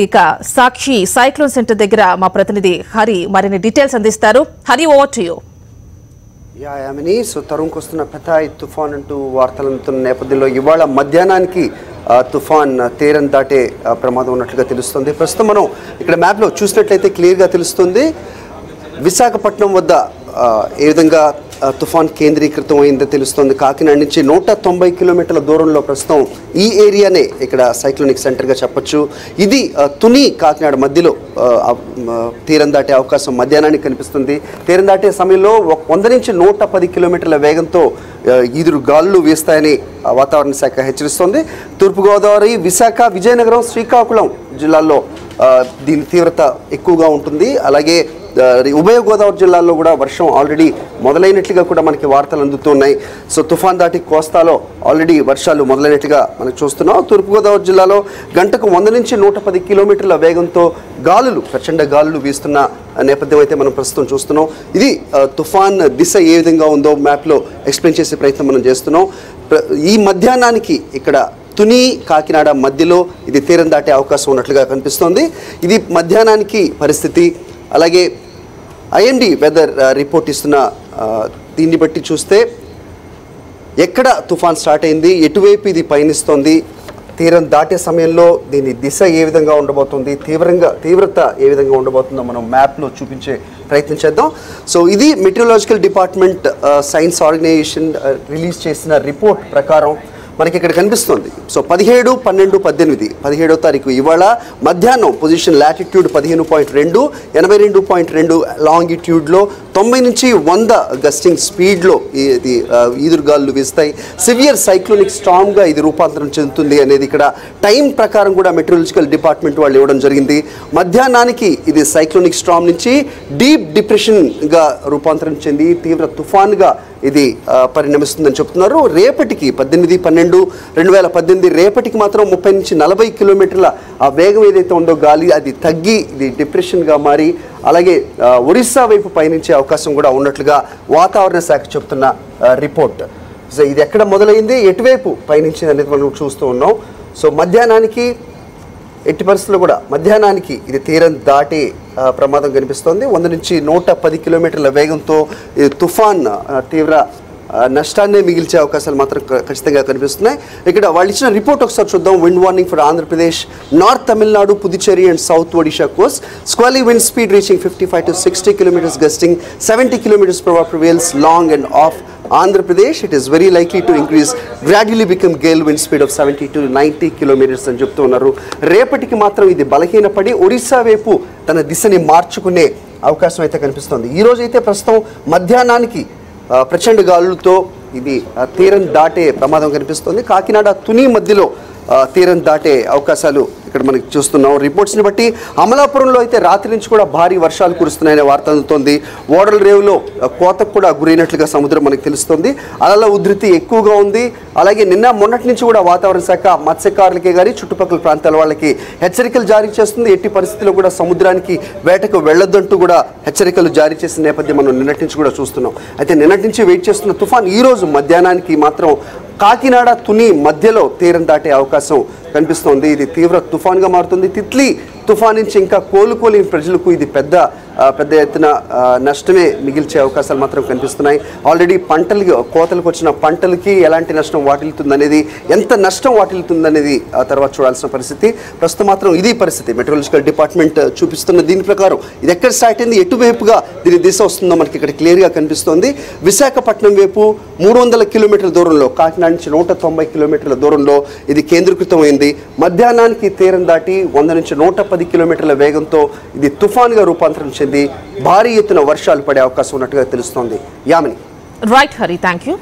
ఇక సాక్షి cyclone centre దగ్గర మా ప్రతినిధి హరి మరిన్ని డీటెయిల్స్ అందిస్తారు. Hari, over to you. Yamini, so తరుణ్కి వస్తున్న పెథాయ్ తుఫాన్ అంటూ వార్తలు అందుతున్న నేపథ్యంలో ఇవాళ మధ్యాహ్నానికి తుఫాన్ తీరం దాటే ప్రమాదం ఉన్నట్లుగా తెలుస్తుంది. ప్రస్తుతం మనం ఇక్కడ మ్యాప్లో చూసినట్లయితే క్లియర్గా తెలుస్తుంది విశాఖపట్నం వద్ద ఏ విధంగా తుఫాన్ కేంద్రీకృతం అయిందో తెలుస్తుంది. కాకినాడ నుంచి 190 కిలోమీటర్ల దూరంలో ప్రస్తుతం ఈ ఏరియానే ఇక్కడ సైక్లోనిక్ సెంటర్గా చెప్పొచ్చు. ఇది తుని కాకినాడ మధ్యలో తీరం దాటే అవకాశం మధ్యాహ్నానికి కనిపిస్తుంది. తీరం దాటే సమయంలో 100 నుంచి 110 కిలోమీటర్ల వేగంతో ఈదురు గాలులు వీస్తాయని వాతావరణ శాఖ హెచ్చరిస్తోంది. తూర్పుగోదావరి, విశాఖ, విజయనగరం, శ్రీకాకుళం జిల్లాల్లో దీని తీవ్రత ఎక్కువగా ఉంటుంది. అలాగే ఉభయ గోదావరి జిల్లాల్లో కూడా వర్షం ఆల్రెడీ మొదలైనట్లుగా కూడా మనకి వార్తలు అందుతున్నాయి. సో తుఫాన్ దాటి కోస్తాలో ఆల్రెడీ వర్షాలు మొదలైనట్లుగా మనం చూస్తున్నాం. తూర్పుగోదావరి జిల్లాలో గంటకు 100 నుంచి 110 కిలోమీటర్ల వేగంతో ప్రచండ గాలులు వీస్తున్న నేపథ్యం అయితే మనం ప్రస్తుతం చూస్తున్నాం. ఇది తుఫాన్ దిశ ఏ విధంగా ఉందో మ్యాప్లో ఎక్స్ప్లెయిన్ చేసే ప్రయత్నం మనం చేస్తున్నాం. ఈ మధ్యాహ్నానికి ఇక్కడ తుని కాకినాడ మధ్యలో ఇది తీరం దాటే అవకాశం ఉన్నట్లుగా కనిపిస్తోంది. ఇది మధ్యాహ్నానికి పరిస్థితి. అలాగే ఐఎండీ వెదర్ రిపోర్ట్ ఇస్తున్న దీన్ని బట్టి చూస్తే ఎక్కడ తుఫాన్ స్టార్ట్ అయింది, ఎటువైపు ఇది పయనిస్తోంది, తీరం దాటే సమయంలో దీని దిశ ఏ విధంగా ఉండబోతుంది, తీవ్రత ఏ విధంగా ఉండబోతుందో మనం మ్యాప్లో చూపించే ప్రయత్నం చేద్దాం. సో ఇది meteorological department science organisation release చేసిన రిపోర్ట్ ప్రకారం మనకి ఇక్కడ కనిపిస్తుంది. సో 17, 12, 18 17వ తారీఖు ఇవాళ మధ్యాహ్నం పొజిషన్ లాటిట్యూడ్ 15.2, 82.2 లాంగిట్యూడ్లో 90 నుంచి 100 గస్టింగ్ స్పీడ్లో ఇది ఈదురుగాలు వీస్తాయి. సివియర్ సైక్లోనిక్ స్టార్మ్గా ఇది రూపాంతరం చెందుతుంది అనేది ఇక్కడ టైం ప్రకారం కూడా మెటీరియాలజికల్ డిపార్ట్మెంట్ వాళ్ళు ఇవ్వడం జరిగింది. మధ్యాహ్నానికి ఇది సైక్లోనిక్ స్టార్మ్ నుంచి డీప్ డిప్రెషన్గా రూపాంతరం చెంది తీవ్ర తుఫాన్గా ఇది పరిణమిస్తుందని చెప్తున్నారు. రేపటికి 18/12/2018 రేపటికి మాత్రం 30 నుంచి 40 కిలోమీటర్ల ఆ వేగం ఏదైతే ఉందో గాలి అది తగ్గి ఇది డిప్రెషన్గా మారి అలాగే ఒరిస్సా వైపు పయనించే అవకాశం కూడా ఉన్నట్లుగా వాతావరణ శాఖ చెప్తున్న రిపోర్ట్. సో ఇది ఎక్కడ మొదలైంది, ఎటువైపు పయనించింది అనేది మనం చూస్తూ ఉన్నాం. సో మధ్యాహ్నానికి ఎట్టి పరిస్థితుల్లో కూడా మధ్యాహ్నానికి ఇది తీరం దాటే ప్రమాదం కనిపిస్తోంది. 100 నుంచి 110 కిలోమీటర్ల వేగంతో ఈ తుఫాన్ తీవ్ర నష్టాన్ని మిగిల్చే అవకాశాలు మాత్రం ఖచ్చితంగా కనిపిస్తున్నాయి. ఇక్కడ వాళ్ళు ఇచ్చిన రిపోర్ట్ ఒకసారి చూద్దాం. Wind warning for Andhra Pradesh, north Tamil Nadu, Puducherry and south Odisha coast. Squally wind speed reaching 55 to 60 kilometers gusting 70 kilometers per hour prevails long and off Andhra Pradesh. It is very likely to increase, gradually become gale wind speed of 70 to 90 kilometers అని చెప్తున్నారు. రేపటికి మాత్రం ఇది బలహీనపడి ఒడిశా వైపు తన దిశని మార్చుకునే అవకాశం అయితే కనిపిస్తుంది. ఈ రోజు అయితే ప్రస్తుతం మధ్యాహ్నానికి ప్రచండ గాలులతో ఇది తీరం దాటే ప్రమాదం కనిపిస్తుంది. కాకినాడ తుని మధ్యలో తీరం దాటే అవకాశాలు ఇక్కడ మనకి చూస్తున్నాం. రిపోర్ట్స్ని బట్టి అమలాపురంలో అయితే రాత్రి నుంచి కూడా భారీ వర్షాలు కురుస్తున్నాయనే వార్త అందుతోంది. ఓడల రేవులో కోతకు కూడా గురైనట్లుగా సముద్రం మనకు తెలుస్తుంది. అలల ఉధృతి ఎక్కువగా ఉంది. అలాగే మొన్నటి నుంచి కూడా వాతావరణ శాఖ మత్స్యకారులకే కానీ చుట్టుపక్కల ప్రాంతాల వాళ్ళకి హెచ్చరికలు జారీ చేస్తుంది. ఎట్టి పరిస్థితుల్లో కూడా సముద్రానికి వేటకు వెళ్ళొద్దంటూ కూడా హెచ్చరికలు జారీ చేసిన నేపథ్యం మనం నిన్నటి నుంచి కూడా చూస్తున్నాం. అయితే నిన్నటి నుంచి వెయిట్ చేస్తున్న తుఫాన్ ఈ రోజు మధ్యాహ్నానికి మాత్రం కాకినాడ తుని మధ్యలో తీరం దాటే అవకాశం కనిపిస్తోంది. ఇది తీవ్ర తుఫాన్గా మారుతుంది. తిత్లీ తుఫాన్ నుంచి ఇంకా కోలుకోలేని ప్రజలకు ఇది పెద్ద ఎత్తున నష్టమే మిగిల్చే అవకాశాలు మాత్రం కనిపిస్తున్నాయి. ఆల్రెడీ కోతలకు వచ్చిన పంటలకి ఎలాంటి నష్టం వాటిల్లుతుందనేది, ఎంత నష్టం వాటిల్లుతుందనేది ఆ తర్వాత చూడాల్సిన పరిస్థితి. ప్రస్తుతం మాత్రం ఇది పరిస్థితి మెటీరియాలజికల్ డిపార్ట్మెంట్ చూపిస్తున్న దీని ప్రకారం ఇది ఎక్కడ స్టార్ట్ అయింది, ఎటువైపుగా దీని దిశ వస్తుందో మనకి ఇక్కడ క్లియర్గా కనిపిస్తోంది. విశాఖపట్నం వైపు 300 కిలోమీటర్ల దూరంలో, కాకినాడ నుంచి 190 కిలోమీటర్ల దూరంలో ఇది కేంద్రీకృతమైంది. మధ్యాహ్నానికి తీరం దాటి 100 నుంచి 110 కిలోమీటర్ల వేగంతో ఇది తుఫాన్గా రూపాంతరం చెంది భారీ ఎత్తున వర్షాలు పడే అవకాశం ఉన్నట్టుగా తెలుస్తోంది. Yamini. Right Hari, thank you.